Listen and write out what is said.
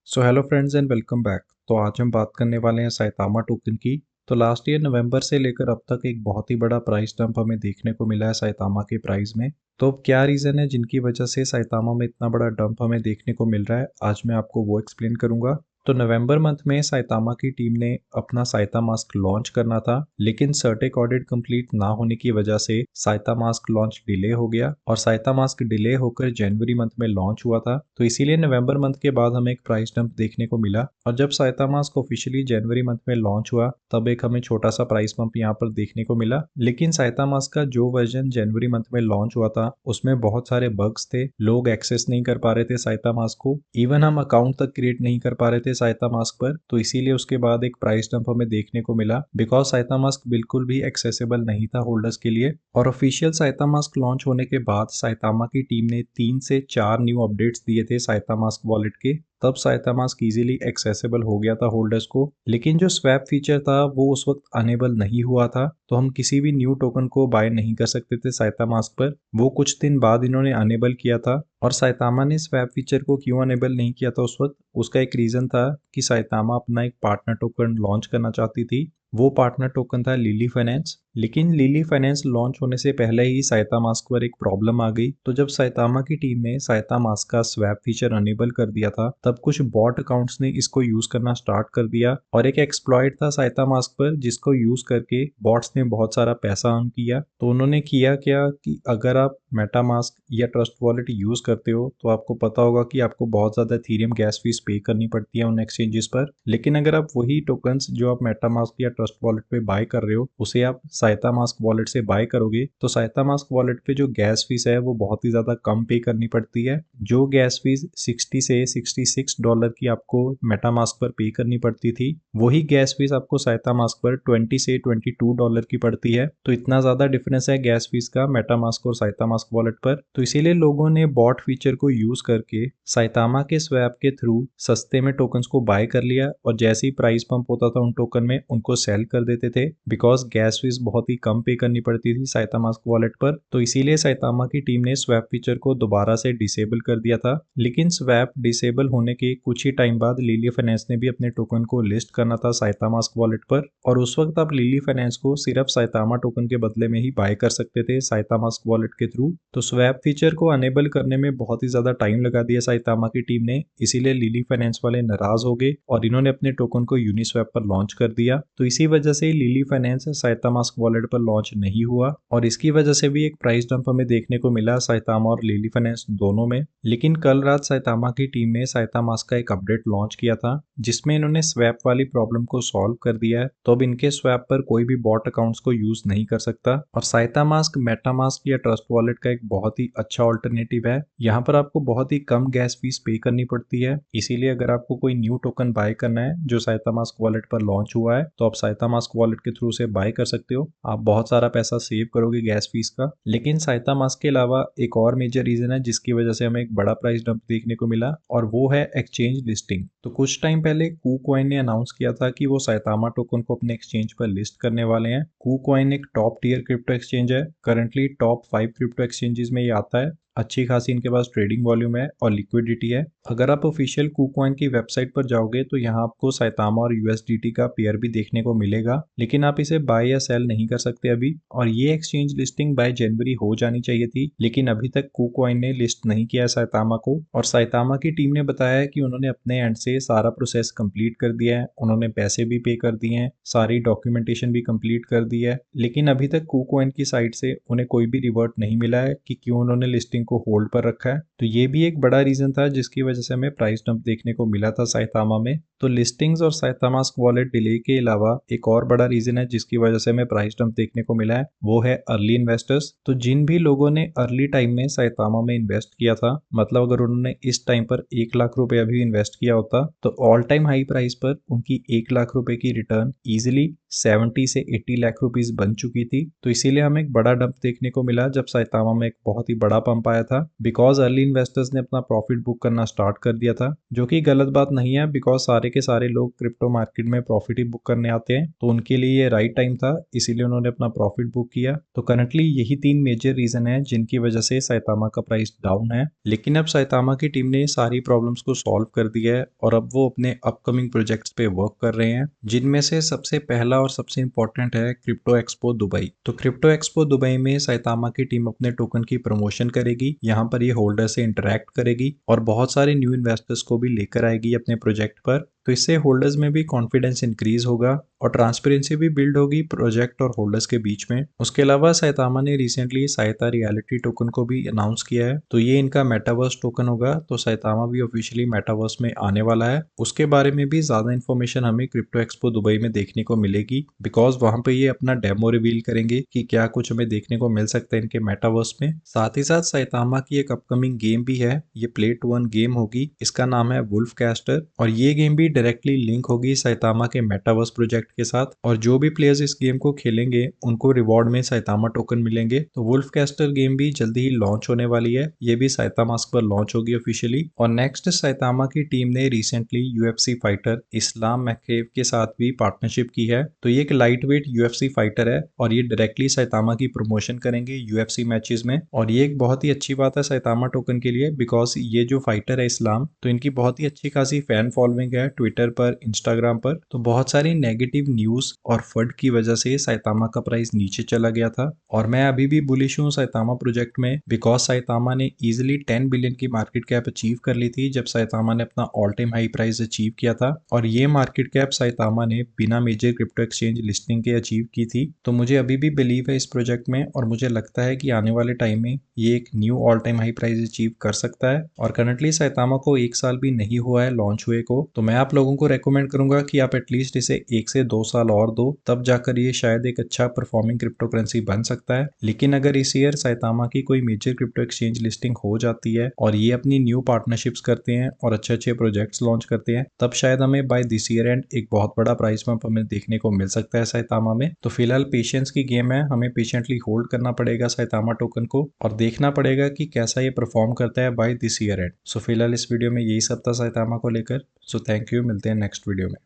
So hello friends and welcome back. तो आज हम बात करने वाले हैं साइतामा टोकन की। तो लास्ट ईयर नवंबर से लेकर अब तक एक बहुत ही बड़ा प्राइस डंप हमें देखने को मिला है साइतामा के प्राइस में। तो अब क्या रीज़न है जिनकी वजह से साइतामा में इतना बड़ा डंप हमें देखने को मिल रहा है, आज मैं आपको वो एक्सप्लेन करूंगा। तो नवंबर मंथ में साइतामा की टीम ने अपना साइता मास्क लॉन्च करना था, लेकिन सर्टेक ऑडिट कंप्लीट ना होने की वजह से साइता मास्क लॉन्च डिले हो गया और साइता मास्क डिले होकर जनवरी मंथ में लॉन्च हुआ था। तो इसीलिए नवंबर मंथ के बाद हमें एक प्राइस डंप देखने को मिला और जब साइता मास्क ऑफिशियली जनवरी मंथ में लॉन्च हुआ तब एक हमें छोटा सा प्राइस बम्प यहाँ पर देखने को मिला। लेकिन साइता मास्क का जो वर्जन जनवरी मंथ में लॉन्च हुआ था उसमें बहुत सारे बग्स थे, लोग एक्सेस नहीं कर पा रहे थे साइता मास्क को, इवन हम अकाउंट तक क्रिएट नहीं कर पा रहे थे साइता मास्क पर। तो इसीलिए उसके बाद एक प्राइस डंप हमें देखने को मिला बिकॉज साइता मास्क बिल्कुल भी एक्सेसिबल नहीं था होल्डर्स के लिए। और ऑफिशियल साइता मास्क लॉन्च होने के बाद साइतामा की टीम ने 3 से 4 न्यू अपडेट्स दिए थे साइता मास्क वॉलेट के, तब साइता मास्क इजीली एक्सेसिबल हो गया था होल्डर्स को। लेकिन जो स्वैप फीचर था वो उस वक्त अनेबल नहीं हुआ था, तो हम किसी भी न्यू टोकन को बाय नहीं कर सकते थे साइता मास्क पर। वो कुछ दिन बाद इन्होंने अनेबल किया था। और साइतामा ने स्वैप फीचर को क्यों अनेबल नहीं किया था उस वक्त, उसका एक रीजन था कि साइतामा अपना एक पार्टनर टोकन लॉन्च करना चाहती थी। वो पार्टनर टोकन था लिली फाइनेंस। लेकिन लिली फाइनेंस लॉन्च होने से पहले ही साइता मास्क पर एक प्रॉब्लम आ गई। तो जब साइतामा की टीम ने साइता मास्क का स्वैप फीचर अनेबल कर दिया था तब कुछ बॉट अकाउंट्स ने इसको यूज करना स्टार्ट कर दिया और एक एक्सप्लॉइट था साइता मास्क पर जिसको यूज करके बॉट्स ने बहुत सारा पैसा अर्न किया। तो उन्होंने किया क्या कि अगर आप मेटा मास्क या ट्रस्ट वॉलेट यूज करते हो तो आपको पता होगा कि आपको बहुत ज्यादा इथेरियम गैस फीस पे करनी पड़ती है उन एक्सचेंजेस पर। लेकिन अगर आप वही टोकन्स जो आप मेटा मास्क या ट्रस्ट वॉलेट पे बाय कर रहे हो उसे आप साइता मास्क वॉलेट से बाय करोगे तो साइता मास्क वॉलेट पे जो गैस फीस है वो बहुत ही ज्यादा कम पे करनी पड़ती है। जो गैस फीस 60 से $66 की आपको मेटा मास्क पर पे करनी पड़ती थी, वही गैस फीस आपको साइता मास्क पर $20 से $22 की पड़ती है। तो इतना ज्यादा डिफरेंस है गैस फीस का मेटा मास्क और साइता मास्क वॉलेट पर। तो इसीलिए लोगों ने बॉट फीचर को यूज करके साइतामा के स्वैप के थ्रू सस्ते में टोकन्स को बाय कर लिया और जैसे ही प्राइस पंप होता था उन टोकन में उनको सेल कर देते थे बिकॉज गैस फीस बहुत ही कम पे करनी पड़ती थी साइता मास्क वॉलेट पर। तो इसीलिए साइतामा की टीम ने स्वैप फीचर को दोबारा से डिसेबल कर दिया था। लेकिन स्वैप डिसेबल होने के कुछ ही टाइम बाद लिली फाइनेंस ने भी अपने टोकन को लिस्ट करना था साइता मास्क वॉलेट पर और उस वक्त आप लिली फाइनेंस को सिर्फ साइतामा टोकन के बदले में ही बाय कर सकते थे साइता मास्क वॉलेट के थ्रू। तो स्वैप फीचर को अनेबल करने में बहुत ही ज्यादा टाइम लगा दिया साइतामा की टीम ने, इसीलिए लिली फाइनेंस वाले नाराज हो गए और इन्होंने अपने टोकन को यूनिस्वैप पर लॉन्च कर दिया। तो इसी वजह से लिली फाइनेंस साइता मास्क वॉलेट पर लॉन्च नहीं हुआ और इसकी वजह से भी एक प्राइस डंप हमें देखने को मिला साइतामा और लिली फाइनेंस दोनों में। लेकिन कल रात साइतामा की टीम ने साइता मास्क का एक अपडेट लॉन्च किया था जिसमें इन्होंने स्वैप वाली प्रॉब्लम को सॉल्व कर दिया है। तो अब इनके स्वैप पर कोई भी बॉट अकाउंट्स को यूज नहीं कर सकता और साइता मास्क मेटा मास्क या ट्रस्ट वॉलेट का एक बहुत ही अच्छा ऑल्टरनेटिव है। यहाँ पर आपको बहुत ही कम गैस फीस पे करनी पड़ती है, इसीलिए अगर आपको कोई न्यू टोकन बाय करना है जो साइता मास्क वॉलेट पर लॉन्च हुआ है तो आप साइता मास्क वॉलेट के थ्रू से बाय कर सकते हो। आप बहुत सारा पैसा सेव करोगे गैस फीस का। लेकिन साइता मास्क के अलावा एक और मेजर रीजन है जिसकी वजह से हमें एक बड़ा प्राइस डंप देखने को मिला और वो है एक्सचेंज लिस्टिंग। तो कुछ टाइम पहले KuCoin ने अनाउंस किया था कि वो साइतामा टोकन को अपने एक्सचेंज पर लिस्ट करने वाले हैं। KuCoin एक टॉप टियर क्रिप्टो एक्सचेंज है, करंटली टॉप 5 क्रिप्टो एक्सचेंजेस में ये आता है। अच्छी खासी इनके पास ट्रेडिंग वॉल्यूम है और लिक्विडिटी है। अगर आप ऑफिशियल KuCoin की वेबसाइट पर जाओगे तो यहाँ आपको साइतामा और USDT का पेयर भी देखने को मिलेगा, लेकिन आप इसे बाय या सेल नहीं कर सकते अभी। और ये एक्सचेंज लिस्टिंग बाय जनवरी हो जानी चाहिए थी, लेकिन अभी तक KuCoin ने लिस्ट नहीं किया साइतामा को। और साइतामा की टीम ने बताया है कि उन्होंने अपने एंड से सारा प्रोसेस कंप्लीट कर दिया है, उन्होंने पैसे भी पे कर दिए हैं, सारी डॉक्यूमेंटेशन भी कंप्लीट कर दी है। लेकिन अभी तक KuCoin की साइड से उन्हें कोई भी रिवर्ट नहीं मिला है कि क्यों उन्होंने लिस्टिंग को होल्ड पर रखा है। तो ये भी एक बड़ा रीजन था जिसकी वजह से हमें प्राइस डंप देखने को मिला था साइतामा में। तो लिस्टिंग्स और साइता मास्क वॉलेट डिले के अलावा एक और बड़ा रीजन है जिसकी वजह से हमें प्राइस डंप देखने को मिला है, वो है अर्ली इन्वेस्टर्स। तो जिन भी लोगों ने अर्ली टाइम में साइतामा में इन्वेस्ट किया था, मतलब अगर उन्होंने इस टाइम पर 1 लाख रुपए भी इन्वेस्ट किया होता तो ऑल टाइम हाई प्राइस पर उनकी 1 लाख रुपए की रिटर्न इजिली 70 से 80 लाख रुपीज बन चुकी थी। तो इसीलिए हमें एक बड़ा डंप देखने को मिला जब साइतामा में एक बहुत ही बड़ा पंप पाया था बिकॉज अर्ली इन्वेस्टर्स ने अपना प्रॉफिट बुक करना स्टार्ट कर दिया था, जो कि गलत बात नहीं है बिकॉज सारे के सारे लोग क्रिप्टो मार्केट में प्रॉफिट ही बुक करने आते हैं, तो उनके लिए ये राइट टाइम था, इसीलिए उन्होंने अपना प्रॉफिट बुक किया। तो करंटली यही 3 मेजर रीजन है जिनकी वजह से साइतामा का प्राइस डाउन है। लेकिन अब साइतामा की टीम ने सारी प्रॉब्लम्स को सॉल्व कर दिया है और अब वो अपने अपकमिंग प्रोजेक्ट्स पे वर्क कर रहे हैं, जिनमें से सबसे पहला और सबसे इंपॉर्टेंट है क्रिप्टो एक्सपो दुबई। तो क्रिप्टो एक्सपो दुबई में साइतामा की टीम अपने टोकन की प्रमोशन करेगी, यहाँ पर ये होल्डर से इंटरेक्ट करेगी और बहुत सारे न्यू इन्वेस्टर्स को भी लेकर आएगी अपने प्रोजेक्ट पर। तो इससे होल्डर्स में भी कॉन्फिडेंस इंक्रीज होगा और ट्रांसपेरेंसी भी बिल्ड होगी प्रोजेक्ट और होल्डर्स के बीच में। उसके अलावा साइतामा ने रिसेंटली साइता रियलिटी टोकन को भी अनाउंस किया है, तो ये इनका मेटावर्स टोकन होगा, तो साइतामा भी ऑफिशियली मेटावर्स में आने वाला है। उसके बारे में भी ज्यादा इन्फॉर्मेशन हमें क्रिप्टो एक्सपो दुबई में देखने को मिलेगी बिकॉज वहां पे ये अपना डेमो रिवील करेंगे कि क्या कुछ हमें देखने को मिल सकता है इनके मेटावर्स में। साथ ही साथ साइतामा की एक अपकमिंग गेम भी है, ये प्ले टू 1 गेम होगी, इसका नाम है वुल्फ कैस्टर और ये गेम भी डायरेक्टली लिंक होगी साइतामा के मेटावर्स प्रोजेक्ट के साथ और जो भी प्लेयर्स इस गेम को खेलेंगे उनको रिवॉर्ड में साइतामा टोकन मिलेंगे। तो वुल्फ कैस्टर गेम भी जल्दी ही लॉन्च होने वाली है, ये भी साइतामास्क पर लॉन्च होगी ऑफिशियली। और नेक्स्ट साइतामा की टीम ने रिसेंटली यूएफसी फाइटर इस्लाम मैकेव के साथ भी पार्टनरशिप की है, तो ये एक लाइट वेट यूएफसी फाइटर है और ये डायरेक्टली साइतामा की प्रमोशन करेंगे यूएफसी मैचेस में। और ये एक बहुत ही अच्छी बात है साइतामा टोकन के लिए बिकॉज ये जो फाइटर है इस्लाम, तो इनकी बहुत ही अच्छी खासी फैन फॉलोइंग है ट्विटर पर, इंस्टाग्राम पर। तो बहुत सारी नेगेटिव न्यूज और फड की वजह से साइतामा का प्राइस नीचे चला गया था और मैं अभी भी बुलिश हूँ साइतामा प्रोजेक्ट में बिकॉज साइतामा ने इजिली 10 बिलियन की मार्केट कैप अचीव कर ली थी जब साइतामा ने अपना all time high price achieve किया था और ये मार्केट कैप साइतामा ने बिना मेजर क्रिप्टो एक्सचेंज लिस्टिंग के अचीव की थी। तो मुझे अभी भी बिलीव है इस प्रोजेक्ट में और मुझे लगता है कि आने वाले टाइम में ये एक knew all time high price achieve कर सकता है। और करंटली साइतामा को 1 साल भी नहीं हुआ है लॉन्च हुए को, तो मैं आप लोगों को रेकमेंड करूंगा कि आप एटलीस्ट इसे 1 से 2 साल और दो, तब जाकर ये शायद एक अच्छा परफॉर्मिंग क्रिप्टो करेंसी बन सकता है। लेकिन अगर इस ईयर साइतामा की कोई मेजर क्रिप्टो एक्सचेंज लिस्टिंग हो जाती है और ये अपनी न्यू पार्टनरशिप्स करते हैं और अच्छे अच्छे प्रोजेक्ट्स लॉन्च करते हैं, तब शायद हमें बाय दिस ईयर एंड एक बहुत बड़ा प्राइस बम्प हमें देखने को मिल सकता है साइतामा में। तो फिलहाल पेशेंस की गेम है, हमें पेशेंटली होल्ड करना पड़ेगा साइतामा टोकन को और देखना पड़ेगा कि कैसा ये परफॉर्म करता है बाय दिस ईयर एंड। सो फिलहाल इस वीडियो में यही सब था साइतामा को लेकर। सो थैंक यू, मिलते हैं नेक्स्ट वीडियो में।